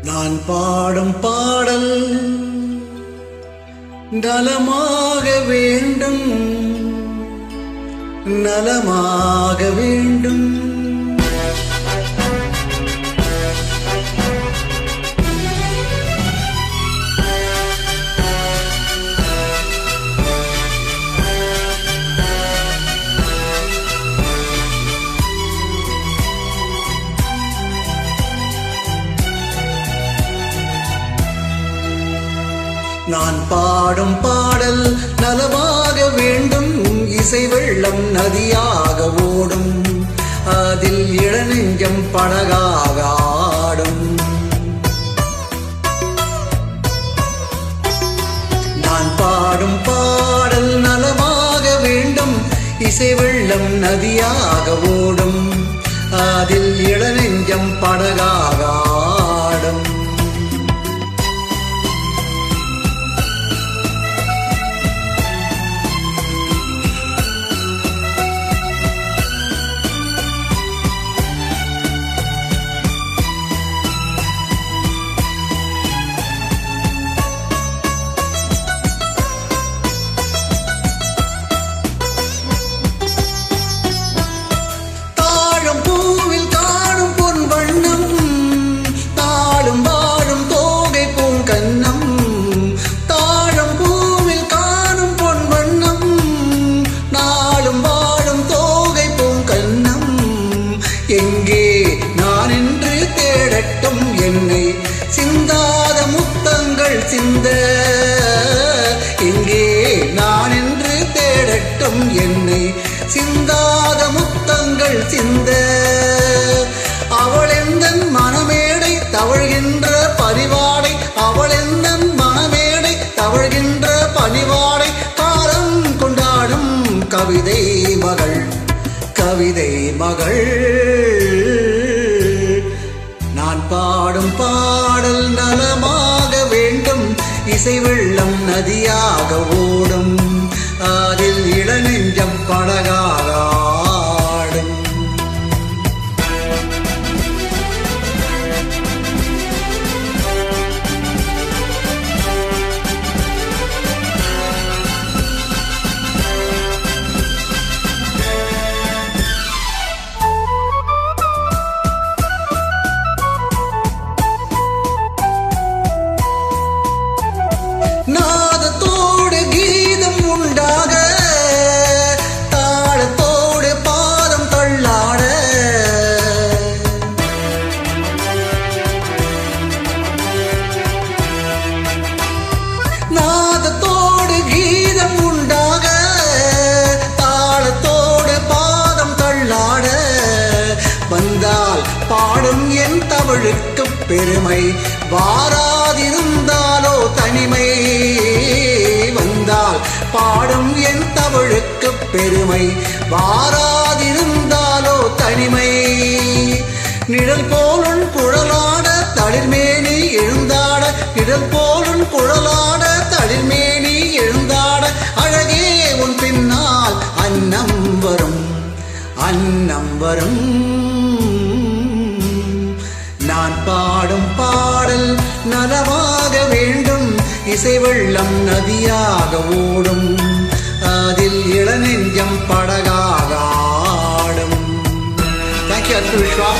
நான் பாடும் பாடல் நலமாக வேண்டும், நலமாக வேண்டும். நான் பாடும் பாடல் நலமாக வேண்டும், இசை வெள்ளம் நதியாக ஓடும், அதில் இளநெஞ்சம் படகாக ஆடும். நான் பாடும் பாடல் நலமாக வேண்டும், இசை வெள்ளம் நதியாக ஓடும், அதில் இளநெஞ்சம் படகாக ஆடும். எங்கே நான் என்று தேடட்டும் என்னை சிந்தாத முத்தங்கள் சிந்த, எங்கே நான் என்று தேடட்டும் என்னை சிந்தாத முத்தங்கள் சிந்த. அவள் எந்தன் மனமேடை தவழ்கின்ற பரிவாடை, அவள் எந்தன் மனமேடை தவழ்கின்ற பணிவாடை, காலம் கொண்டாடும் கவிதை மகள், கவிதை மகள். நான் பாடும் பாடல் நலமாக வேண்டும், இசை வெள்ளம் நதியாக ஓடும், அதில் இளநெஞ்சம் படகாக ஆடும். நாதத்தோடு கீதம் உண்டாக, தாளத்தோடு பாதம் தள்ளாட, நாதத்தோடு கீதம் உண்டாக, தாளத்தோடு பாதம் தள்ளாட, வந்தால் பாடும் என் தமிழுக்கு பெருமை, வாராதிருந்தாலோ தனிமை. வந்தால் பாடும் என் தமிழுக்கு பெருமை, வாராதிருந்தாலோ தனிமை. நிழல் போலுன் குழலாட தளிர்மேனி எழுந்தாட, நிழல் போலுன் குழலாட தளிர்மேனி எழுந்தாட, அழகே உன் பின்னால் அன்னம் வரும், அன்னம் வரும். நான் பாடும் பாடல் நலமாக வேண்டும், இசை வெள்ளம் நதியாக ஓடும், அதில் இளநெஞ்சம் படகாக ஆடும். Thank you, Arthur Vishwa.